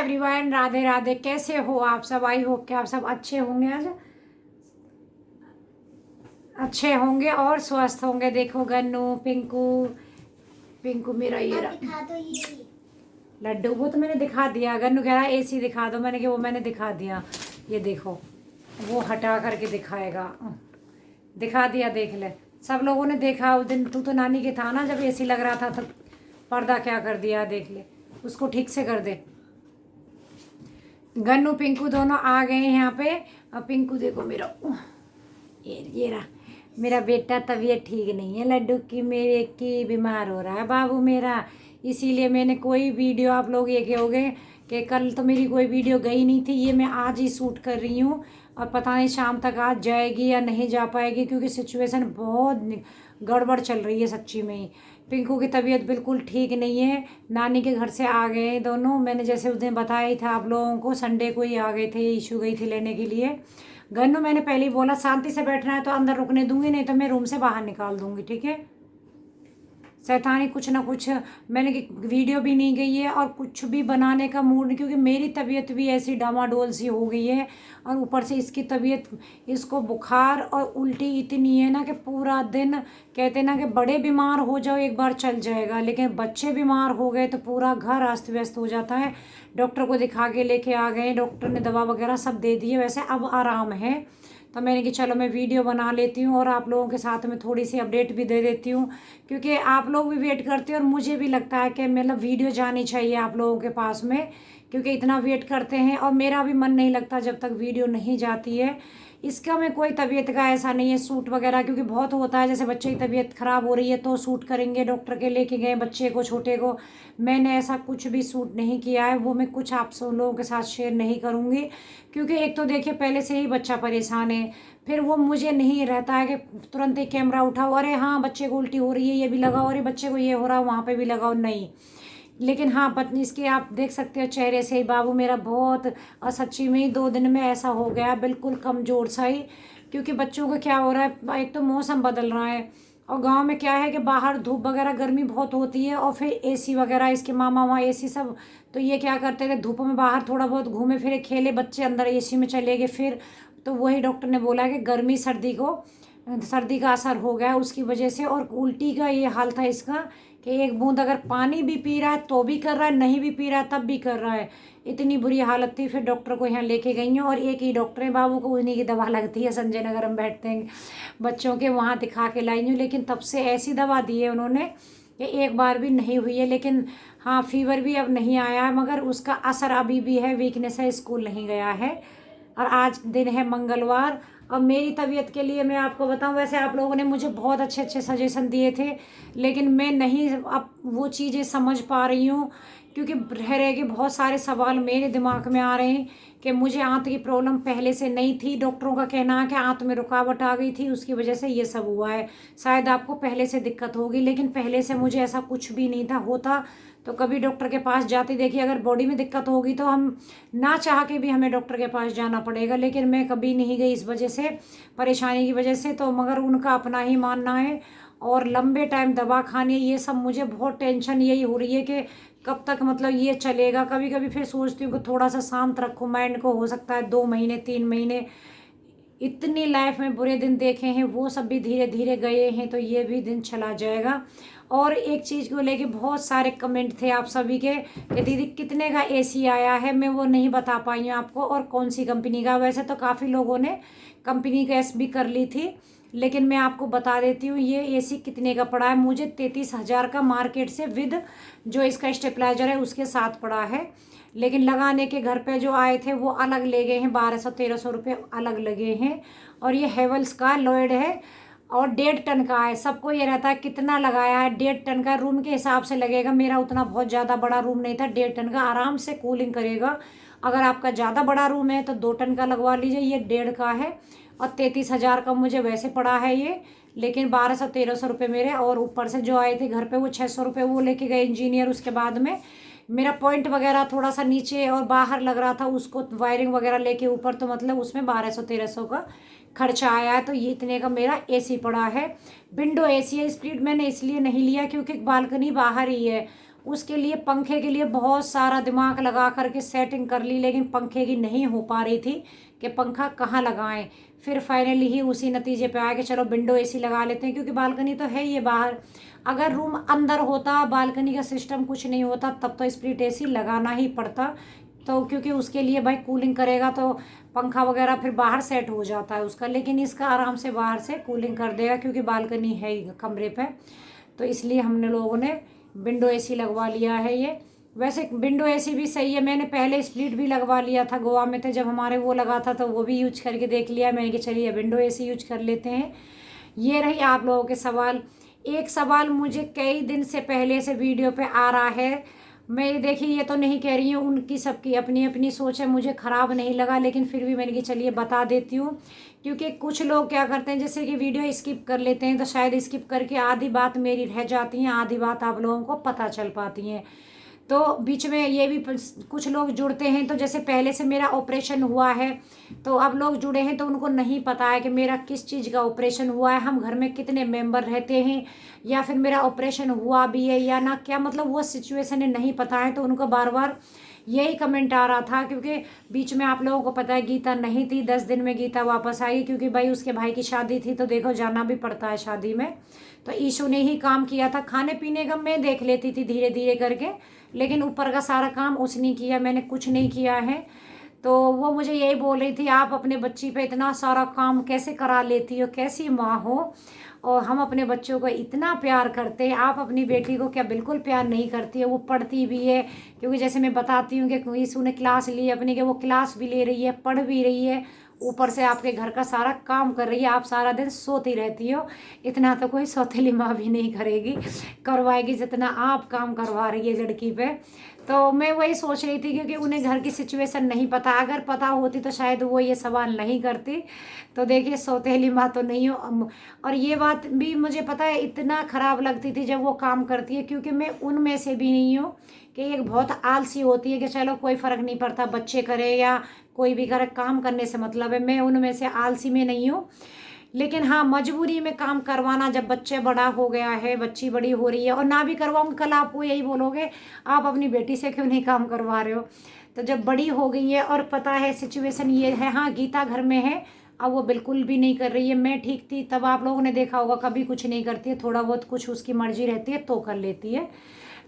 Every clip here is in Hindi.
एवरीवन, राधे राधे। कैसे हो आप सब? आई होप कि आप सब अच्छे होंगे, आज अच्छे होंगे और स्वस्थ होंगे। देखो गन्नू, पिंकू पिंकू मेरा ये रहा दिखा दो ये लड्डू। वो तो मैंने दिखा दिया। गन्नू कह रहा है एसी दिखा दो, मैंने कहा वो मैंने दिखा दिया। ये देखो, वो हटा करके दिखाएगा। दिखा दिया, देख ले। सब लोगों ने देखा उस दिन। तू तो नानी के था ना जब एसी लग रहा था, तो पर्दा क्या कर दिया, देख ले। उसको ठीक से कर दे। गन्नू पिंकू दोनों आ गए हैं यहाँ पे। और पिंकू देखो मेरा, ये रहा मेरा बेटा। तबीयत ठीक नहीं है लड्डू की, मेरे की बीमार हो रहा है बाबू मेरा। इसीलिए मैंने कोई वीडियो, आप लोग ये कहोगे कि कल तो मेरी कोई वीडियो गई नहीं थी, ये मैं आज ही शूट कर रही हूँ। और पता नहीं शाम तक आज जाएगी या नहीं जा पाएगी, क्योंकि सिचुएशन बहुत गड़बड़ चल रही है सच्ची में ही। पिंकू की तबीयत बिल्कुल ठीक नहीं है। नानी के घर से आ गए हैं दोनों। मैंने जैसे उस दिन बताया ही था आप लोगों को, संडे को ही आ गए थे। ईशू गई थी लेने के लिए। गन्नू मैंने पहले ही बोला शांति से बैठना है तो अंदर रुकने दूंगी, नहीं तो मैं रूम से बाहर निकाल दूंगी, ठीक है। शैतानी कुछ ना कुछ। मैंने वीडियो भी नहीं गई है और कुछ भी बनाने का मूड नहीं, क्योंकि मेरी तबीयत भी ऐसी डामाडोल सी हो गई है। और ऊपर से इसकी तबीयत, इसको बुखार और उल्टी इतनी है ना कि पूरा दिन, कहते ना कि बड़े बीमार हो जाओ एक बार चल जाएगा, लेकिन बच्चे बीमार हो गए तो पूरा घर अस्त व्यस्त हो जाता है। डॉक्टर को दिखा के लेके आ गए, डॉक्टर ने दवा वगैरह सब दे दी है। वैसे अब आराम है, तो मैंने कि चलो मैं वीडियो बना लेती हूँ और आप लोगों के साथ में थोड़ी सी अपडेट भी दे देती हूँ, क्योंकि आप लोग भी वेट करते हैं और मुझे भी लगता है कि मतलब वीडियो जानी चाहिए आप लोगों के पास में, क्योंकि इतना वेट करते हैं और मेरा भी मन नहीं लगता जब तक वीडियो नहीं जाती है। इसका में कोई तबीयत का ऐसा नहीं है सूट वगैरह, क्योंकि बहुत होता है जैसे बच्चे की तबीयत ख़राब हो रही है तो सूट करेंगे, डॉक्टर के लेके गए बच्चे को, छोटे को। मैंने ऐसा कुछ भी सूट नहीं किया है, वो मैं कुछ आप सब लोगों के साथ शेयर नहीं करूँगी, क्योंकि एक तो देखिए पहले से ही बच्चा परेशान है। फिर वो मुझे नहीं रहता है कि तुरंत ही कैमरा उठाओ, अरे हाँ बच्चे को उल्टी हो रही है ये भी लगाओ, अरे बच्चे को ये हो रहा है वहाँ पे भी लगाओ, नहीं। लेकिन हाँ, पत्नी इसके आप देख सकते हो चेहरे से ही बाबू मेरा बहुत, और सच्ची में ही 2 दिन में ऐसा हो गया बिल्कुल कमज़ोर सा ही। क्योंकि बच्चों को क्या हो रहा है, एक तो मौसम बदल रहा है और गांव में क्या है कि बाहर धूप वगैरह गर्मी बहुत होती है, और फिर एसी वगैरह, इसके मामा वहाँ एसी सब, तो ये क्या करते थे धूप में बाहर थोड़ा बहुत घूमे फिरे खेले, बच्चे अंदर एसी में चले गए फिर। तो वही डॉक्टर ने बोला कि गर्मी सर्दी का असर हो गया उसकी वजह से, और उल्टी का ये हाल था इसका कि एक बूंद अगर पानी भी पी रहा है तो भी कर रहा है, नहीं भी पी रहा है तब भी कर रहा है। इतनी बुरी हालत थी। फिर डॉक्टर को यहाँ लेके गई हैं, और एक ही डॉक्टर है बाबू को, उन्हीं की दवा लगती है। संजय नगर हम बैठते हैं बच्चों के, वहाँ दिखा के लाई हूँ। लेकिन तब से ऐसी दवा दी है उन्होंने कि एक बार भी नहीं हुई है। लेकिन हाँ, फीवर भी अब नहीं आया है, मगर उसका असर अभी भी है, वीकनेस है, स्कूल नहीं गया है। और आज दिन है मंगलवार। और मेरी तबीयत के लिए मैं आपको बताऊं, वैसे आप लोगों ने मुझे बहुत अच्छे अच्छे सजेशन दिए थे, लेकिन मैं नहीं अब वो चीज़ें समझ पा रही हूँ, क्योंकि रह के बहुत सारे सवाल मेरे दिमाग में आ रहे हैं कि मुझे आंत की प्रॉब्लम पहले से नहीं थी। डॉक्टरों का कहना है कि आंत में रुकावट आ गई थी, उसकी वजह से ये सब हुआ है। शायद आपको पहले से दिक्कत होगी, लेकिन पहले से मुझे ऐसा कुछ भी नहीं था। होता तो कभी डॉक्टर के पास जाती। देखिए अगर बॉडी में दिक्कत होगी तो हम ना चाह के भी हमें डॉक्टर के पास जाना पड़ेगा, लेकिन मैं कभी नहीं गई इस वजह से, परेशानी की वजह से। तो मगर उनका अपना ही मानना है, और लंबे टाइम दवा खानी, ये सब मुझे बहुत टेंशन यही हो रही है कि कब तक मतलब ये चलेगा। कभी कभी फिर सोचती हूँ कि थोड़ा सा शांत रखो माइंड को, हो सकता है 2 महीने 3 महीने। इतनी लाइफ में बुरे दिन देखे हैं, वो सब भी धीरे धीरे गए हैं, तो ये भी दिन चला जाएगा। और एक चीज़ को लेके बहुत सारे कमेंट थे आप सभी के कि दीदी कितने का एसी आया है, मैं वो नहीं बता पाई हूँ आपको, और कौन सी कंपनी का। वैसे तो काफ़ी लोगों ने कंपनी गैस भी कर ली थी, लेकिन मैं आपको बता देती हूँ ये एसी कितने का पड़ा है। मुझे 33,000 का मार्केट से विद जो इसका स्टेबलाइजर है उसके साथ पड़ा है, लेकिन लगाने के घर पे जो आए थे वो अलग ले गए हैं, 1200-1300 रुपये अलग लगे हैं। और ये हेवल्स का लॉयड है और 1.5 टन का है। सबको ये रहता है कितना लगाया है, 1.5 टन का रूम के हिसाब से लगेगा। मेरा उतना बहुत ज़्यादा बड़ा रूम नहीं था, 1.5 टन का आराम से कूलिंग करेगा। अगर आपका ज़्यादा बड़ा रूम है तो 2 टन का लगवा लीजिए, ये 1.5 का है। और 33,000 का मुझे वैसे पड़ा है ये, लेकिन 1200-1300 रुपये मेरे, और ऊपर से जो आए थे घर पे वो 600 रुपये वो लेके गए इंजीनियर। उसके बाद में मेरा पॉइंट वगैरह थोड़ा सा नीचे और बाहर लग रहा था, उसको वायरिंग वगैरह लेके ऊपर, तो मतलब उसमें 1200-1300 का खर्चा आया है। तो ये इतने का मेरा एसी पड़ा है। विंडो एसी है। स्प्लिट मैंने इसलिए नहीं लिया क्योंकि बालकनी बाहर ही है, उसके लिए पंखे के लिए बहुत सारा दिमाग लगा करके सेटिंग कर ली, लेकिन पंखे की नहीं हो पा रही थी कि पंखा कहाँ लगाएं। फिर फाइनली ही उसी नतीजे पे आए कि चलो विंडो एसी लगा लेते हैं, क्योंकि बालकनी तो है ही है बाहर। अगर रूम अंदर होता, बालकनी का सिस्टम कुछ नहीं होता, तब तो स्प्लिट एसी लगाना ही पड़ता। तो क्योंकि उसके लिए भाई कूलिंग करेगा तो पंखा वगैरह फिर बाहर सेट हो जाता है उसका, लेकिन इसका आराम से बाहर से कूलिंग कर देगा क्योंकि बालकनी है ही कमरे पे। तो इसलिए हमने लोगों ने विंडो एसी लगवा लिया है ये। वैसे विंडो एसी भी सही है, मैंने पहले स्प्लिट भी लगवा लिया था, गोवा में थे जब हमारे वो लगा था तो वो भी यूज करके देख लिया मैंने कि चलिए विंडो एसी यूज कर लेते हैं। ये रही आप लोगों के सवाल। एक सवाल मुझे कई दिन से पहले से वीडियो पे आ रहा है, मैं देखिए ये तो नहीं कह रही हूँ, उनकी सबकी अपनी अपनी सोच है, मुझे ख़राब नहीं लगा, लेकिन फिर भी मैंने कि चलिए बता देती हूँ। क्योंकि कुछ लोग क्या करते हैं, जैसे कि वीडियो स्किप कर लेते हैं, तो शायद स्किप करके आधी बात मेरी रह जाती है, आधी बात आप लोगों को पता चल पाती है। तो बीच में ये भी कुछ लोग जुड़ते हैं, तो जैसे पहले से मेरा ऑपरेशन हुआ है तो अब लोग जुड़े हैं तो उनको नहीं पता है कि मेरा किस चीज़ का ऑपरेशन हुआ है, हम घर में कितने मेंबर रहते हैं, या फिर मेरा ऑपरेशन हुआ भी है या ना, क्या मतलब वो सिचुएशन है नहीं पता है, तो उनको बार बार यही कमेंट आ रहा था। क्योंकि बीच में आप लोगों को पता है गीता नहीं थी, 10 दिन में गीता वापस आई, क्योंकि भाई उसके भाई की शादी थी, तो देखो जाना भी पड़ता है शादी में। तो ईशू ने ही काम किया था, खाने पीने का मैं देख लेती थी धीरे धीरे करके, लेकिन ऊपर का सारा काम उसने किया, मैंने कुछ नहीं किया है। तो वो मुझे यही बोल रही थी, आप अपने बच्ची पे इतना सारा काम कैसे करा लेती हो, कैसी माँ हो, और हम अपने बच्चों को इतना प्यार करते हैं, आप अपनी बेटी को क्या बिल्कुल प्यार नहीं करती है। वो पढ़ती भी है, क्योंकि जैसे मैं बताती हूँ कि ईशू ने क्लास ली अपनी, कि वो क्लास भी ले रही है, पढ़ भी रही है, ऊपर से आपके घर का सारा काम कर रही है, आप सारा दिन सोती रहती हो। इतना तो कोई सौतेली माँ भी नहीं करेगी, करवाएगी जितना आप काम करवा रही है लड़की पे। तो मैं वही सोच रही थी, क्योंकि उन्हें घर की सिचुएशन नहीं पता, अगर पता होती तो शायद वो ये सवाल नहीं करती। तो देखिए सौतेली माँ तो नहीं हो। और ये बात भी मुझे पता है इतना ख़राब लगती थी जब वो काम करती है, क्योंकि मैं उनमें से भी नहीं हूँ कि एक बहुत आलसी होती है कि चलो कोई फ़र्क नहीं पड़ता बच्चे करे या कोई भी करे, काम करने से मतलब है, मैं उनमें से आलसी में नहीं हूँ। लेकिन हाँ, मजबूरी में काम करवाना, जब बच्चे बड़ा हो गया है, बच्ची बड़ी हो रही है, और ना भी करवाऊंगी कल आप वो यही बोलोगे आप अपनी बेटी से क्यों नहीं काम करवा रहे हो। तो जब बड़ी हो गई है और पता है सिचुएशन ये है, हाँ गीता घर में है, अब वो बिल्कुल भी नहीं कर रही है। मैं ठीक थी तब आप लोगों ने देखा होगा, कभी कुछ नहीं करती है, थोड़ा बहुत कुछ उसकी मर्जी रहती है तो कर लेती है,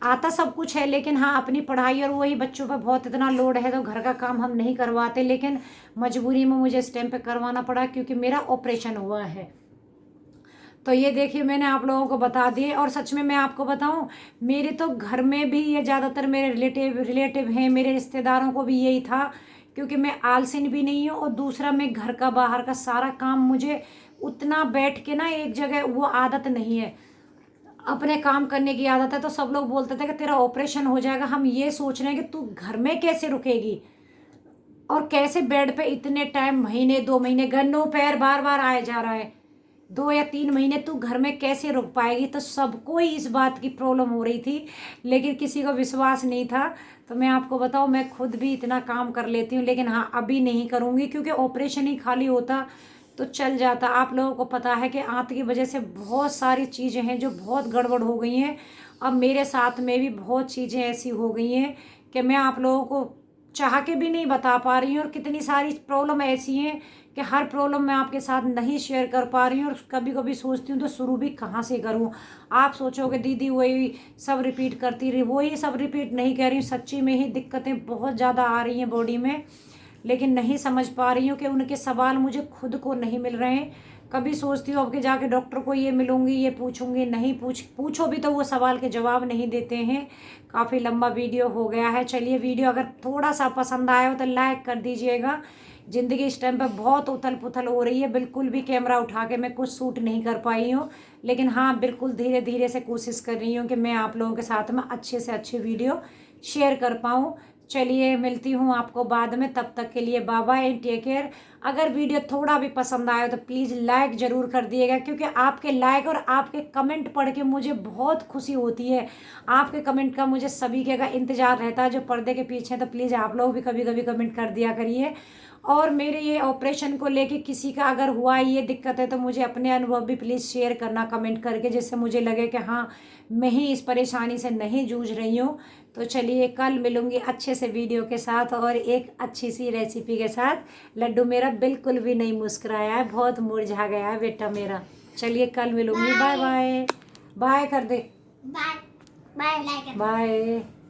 आता सब कुछ है। लेकिन हाँ, अपनी पढ़ाई और वही बच्चों पर बहुत इतना लोड है तो घर का काम हम नहीं करवाते, लेकिन मजबूरी में मुझे इस टाइम पे करवाना पड़ा क्योंकि मेरा ऑपरेशन हुआ है। तो ये देखिए मैंने आप लोगों को बता दिए। और सच में मैं आपको बताऊं, मेरे तो घर में भी ये ज़्यादातर मेरे रिलेटिव हैं, मेरे रिश्तेदारों को भी यही था, क्योंकि मैं आलसी भी नहीं हूँ, और दूसरा मैं घर का बाहर का सारा काम, मुझे उतना बैठ के ना एक जगह वो आदत नहीं है, अपने काम करने की आदत है। तो सब लोग बोलते थे कि तेरा ऑपरेशन हो जाएगा, हम ये सोच रहे हैं कि तू घर में कैसे रुकेगी और कैसे बेड पे इतने टाइम, महीने 2 महीने, घनों पैर बार बार आए जा रहा है, 2 या 3 महीने तू घर में कैसे रुक पाएगी। तो सबको ही इस बात की प्रॉब्लम हो रही थी, लेकिन किसी को विश्वास नहीं था। तो मैं आपको बताऊं, मैं खुद भी इतना काम कर लेती हूँ, लेकिन हाँ अभी नहीं करूँगी, क्योंकि ऑपरेशन ही खाली होता तो चल जाता। आप लोगों को पता है कि आंत की वजह से बहुत सारी चीज़ें हैं जो बहुत गड़बड़ हो गई हैं। अब मेरे साथ में भी बहुत चीज़ें ऐसी हो गई हैं कि मैं आप लोगों को चाह के भी नहीं बता पा रही हूँ, और कितनी सारी प्रॉब्लम ऐसी हैं कि हर प्रॉब्लम मैं आपके साथ नहीं शेयर कर पा रही हूँ। और कभी कभी सोचती हूँ तो शुरू भी कहाँ से करूँ। आप सोचोगे दीदी वही सब रिपीट करती रही, वही सब रिपीट नहीं कर रही हूँ, सच्ची में ही दिक्कतें बहुत ज़्यादा आ रही हैं बॉडी में, लेकिन नहीं समझ पा रही हूँ कि उनके सवाल मुझे खुद को नहीं मिल रहे हैं। कभी सोचती हूँ अब के जाके डॉक्टर को ये मिलूंगी, ये पूछूंगी, नहीं पूछो भी तो वो सवाल के जवाब नहीं देते हैं। काफ़ी लंबा वीडियो हो गया है। चलिए, वीडियो अगर थोड़ा सा पसंद आया हो तो लाइक कर दीजिएगा। ज़िंदगी इस टाइम पर बहुत उथल पुथल हो रही है, बिल्कुल भी कैमरा उठा के मैं कुछ शूट नहीं कर पाई हूँ, लेकिन हाँ बिल्कुल धीरे धीरे से कोशिश कर रही हूँ कि मैं आप लोगों के साथ में अच्छे से अच्छे वीडियो शेयर कर पाऊँ। चलिए मिलती हूँ आपको बाद में, तब तक के लिए बाय बाय, टेक केयर। अगर वीडियो थोड़ा भी पसंद आया तो प्लीज़ लाइक ज़रूर कर दिएगा, क्योंकि आपके लाइक और आपके कमेंट पढ़ के मुझे बहुत खुशी होती है। आपके कमेंट का मुझे सभी के का इंतज़ार रहता है जो पर्दे के पीछे, तो प्लीज़ आप लोग भी कभी कभी कमेंट कर दिया करिए। और मेरे ये ऑपरेशन को लेके किसी का अगर हुआ ये दिक्कत है तो मुझे अपने अनुभव भी प्लीज़ शेयर करना कमेंट करके, जिससे मुझे लगे कि हाँ मैं ही इस परेशानी से नहीं जूझ रही हूँ। तो चलिए कल मिलूँगी अच्छे से वीडियो के साथ और एक अच्छी सी रेसिपी के साथ। लड्डू मेरा बिल्कुल भी नहीं मुस्कुराया है, बहुत मुरझा गया है बेटा मेरा। चलिए कल मिलूँगी, बाय बाय। बाय कर दे, बाय बाय। बाय।